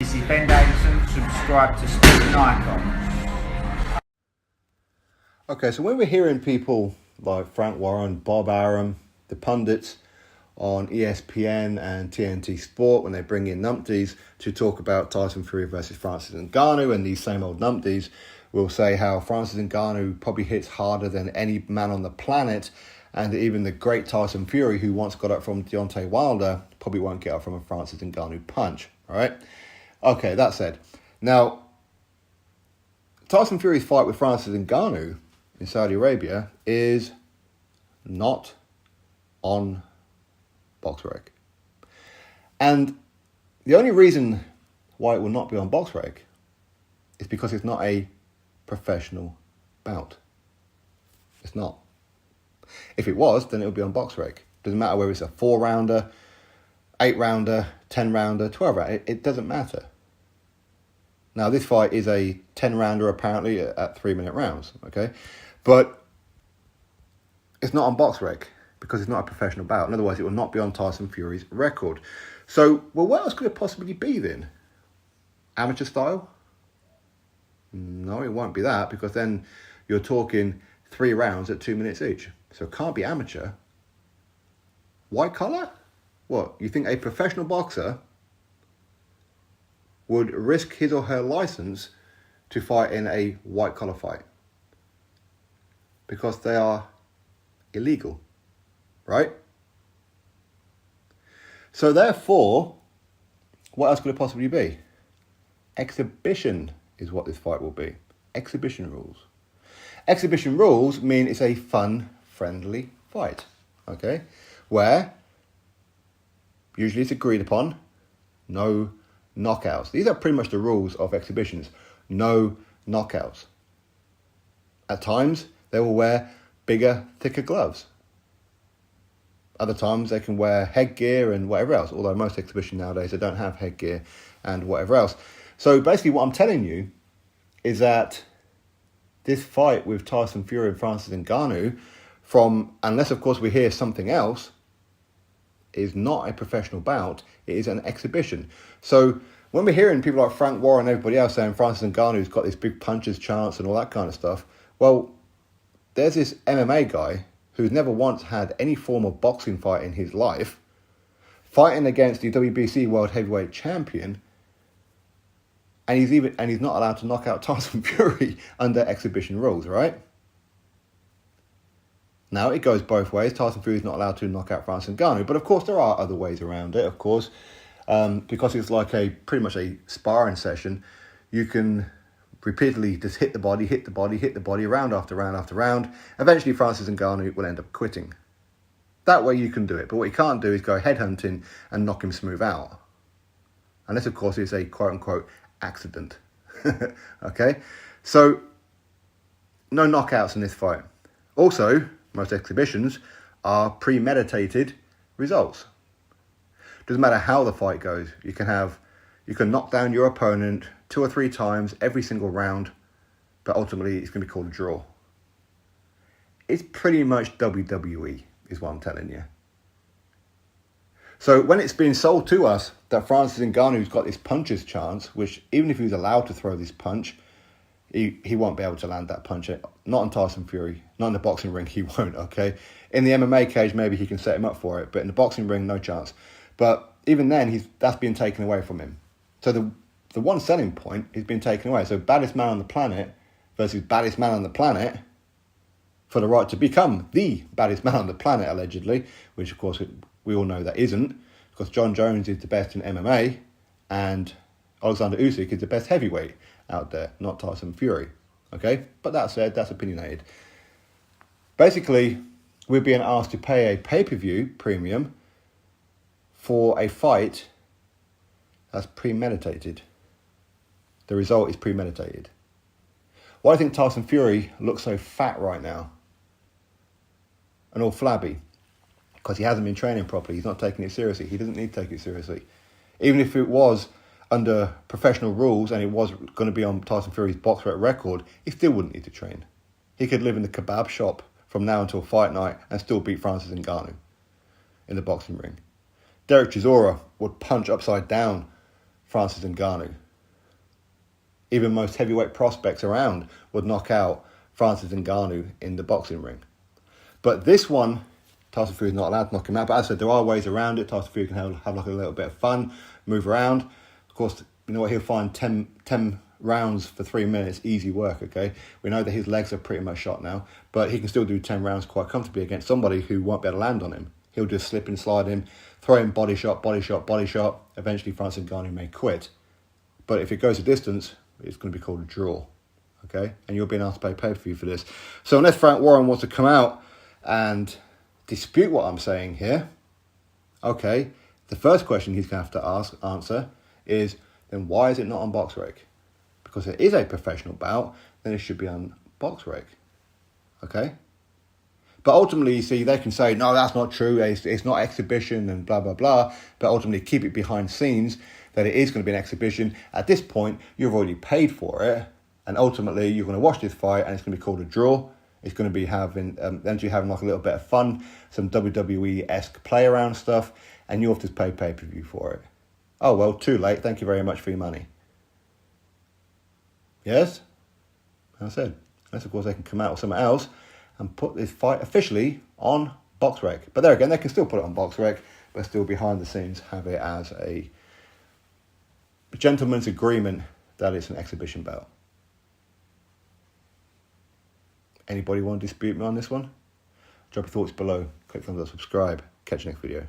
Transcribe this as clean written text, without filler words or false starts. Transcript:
This is Ben Davison. Subscribe to Stephen Icon. Okay, so when we're hearing people like Frank Warren, Bob Arum, the pundits on ESPN and TNT Sport, when they bring in numpties to talk about Tyson Fury versus Francis Ngannou, and these same old numpties will say how Francis Ngannou probably hits harder than any man on the planet, and even the great Tyson Fury, who once got up from Deontay Wilder, probably won't get up from a Francis Ngannou punch. All right? Okay, that said. Now, Tyson Fury's fight with Francis Ngannou in Saudi Arabia is not on Boxrec. And the only reason why it will not be on Boxrec is because it's not a professional bout. It's not. If it was, then it would be on Boxrec. Doesn't matter whether it's a 4-rounder, 8-rounder, 10-rounder, 12-rounder. It doesn't matter. Now, this fight is a 10-rounder apparently at 3-minute rounds, okay? But it's not on Boxrec because it's not a professional bout. And otherwise, it will not be on Tyson Fury's record. So, well, what else could it possibly be then? Amateur style? No, it won't be that, because then you're talking 3 rounds at 2 minutes each. So it can't be amateur. White collar? What, you think a professional boxer would risk his or her license to fight in a white collar fight? Because they are illegal, right? So therefore, what else could it possibly be? Exhibition is what this fight will be. Exhibition rules. Exhibition rules mean it's a fun, friendly fight, okay? Where usually it's agreed upon, no knockouts. These are pretty much the rules of exhibitions. No knockouts. At times, they will wear bigger, thicker gloves. Other times, they can wear headgear and whatever else, although most exhibitions nowadays, they don't have headgear and whatever else. So basically what I'm telling you is that this fight with Tyson Fury and Francis Ngannou, unless of course we hear something else, is not a professional bout. It is an exhibition. So when we're hearing people like Frank Warren and everybody else saying Francis Ngannou's got this big puncher's chance and all that kind of stuff, well, there's this MMA guy who's never once had any form of boxing fight in his life, fighting against the WBC World Heavyweight Champion, and he's not allowed to knock out Tyson Fury under exhibition rules, right? Now, it goes both ways. Tyson Fury is not allowed to knock out Francis Ngannou, but of course there are other ways around it, of course. Because it's like pretty much a sparring session, you can repeatedly just hit the body, round after round after round. Eventually, Francis Ngannou will end up quitting. That way you can do it, but what you can't do is go headhunting and knock him smooth out. Unless, of course, it's a quote-unquote accident. Okay? So, no knockouts in this fight. Also, most exhibitions are premeditated results. Doesn't matter how the fight goes. You can knock down your opponent 2 or 3 times every single round, but ultimately it's going to be called a draw. It's pretty much WWE, is what I'm telling you. So when it's being sold to us that Francis Ngannou's got this puncher's chance, which even if he was allowed to throw this punch, he won't be able to land that punch. Not on Tyson Fury. Not in the boxing ring, he won't, okay? In the MMA cage, maybe he can set him up for it, but in the boxing ring, no chance. But even then, that's been taken away from him. So the one selling point has been taken away. So baddest man on the planet versus baddest man on the planet for the right to become the baddest man on the planet, allegedly, which of course we all know that isn't, because John Jones is the best in MMA and Alexander Usyk is the best heavyweight out there, not Tyson Fury. Okay? But that said, that's opinionated. Basically, we're being asked to pay a pay-per-view premium for a fight that's premeditated. The result is premeditated. Why do you think Tyson Fury looks so fat right now and all flabby? Because he hasn't been training properly. He's not taking it seriously. He doesn't need to take it seriously. Even if it was under professional rules and it was going to be on Tyson Fury's Boxrec record, he still wouldn't need to train. He could live in the kebab shop from now until fight night and still beat Francis Ngannou in the boxing ring. Derek Chisora would punch upside down Francis Ngannou. Even most heavyweight prospects around would knock out Francis Ngannou in the boxing ring. But this one, Tyson Fury's not allowed to knock him out. But as I said, there are ways around it. Tyson Fury can have like a little bit of fun, move around. Of course, you know what, he'll find 10 rounds for 3 minutes, easy work, okay? We know that his legs are pretty much shot now, but he can still do 10 rounds quite comfortably against somebody who won't be able to land on him. He'll just slip and slide him, throw him body shot, body shot, body shot. Eventually, Francis Ngannou may quit. But if it goes a distance, it's going to be called a draw, okay? And you're being asked to pay pay-per-view for this. So unless Frank Warren wants to come out and dispute what I'm saying here, okay, the first question he's going to have to answer is, then why is it not on Boxrec? Because it is a professional bout, then it should be on Boxrec, okay? But ultimately, you see, they can say, no, that's not true, it's not exhibition and blah, blah, blah, but ultimately keep it behind scenes that it is going to be an exhibition. At this point, you've already paid for it, and ultimately, you're going to watch this fight, and it's going to be called a draw. It's going to be having like a little bit of fun, some WWE-esque play-around stuff, and you'll have to pay pay-per-view for it. Oh, well, too late. Thank you very much for your money. Yes? As I said, unless, of course, they can come out with something else and put this fight officially on Boxrec. But there again, they can still put it on Boxrec, but still behind the scenes have it as a gentleman's agreement that it's an exhibition bout. Anybody want to dispute me on this one? Drop your thoughts below. Click thumbs up, subscribe. Catch you next video.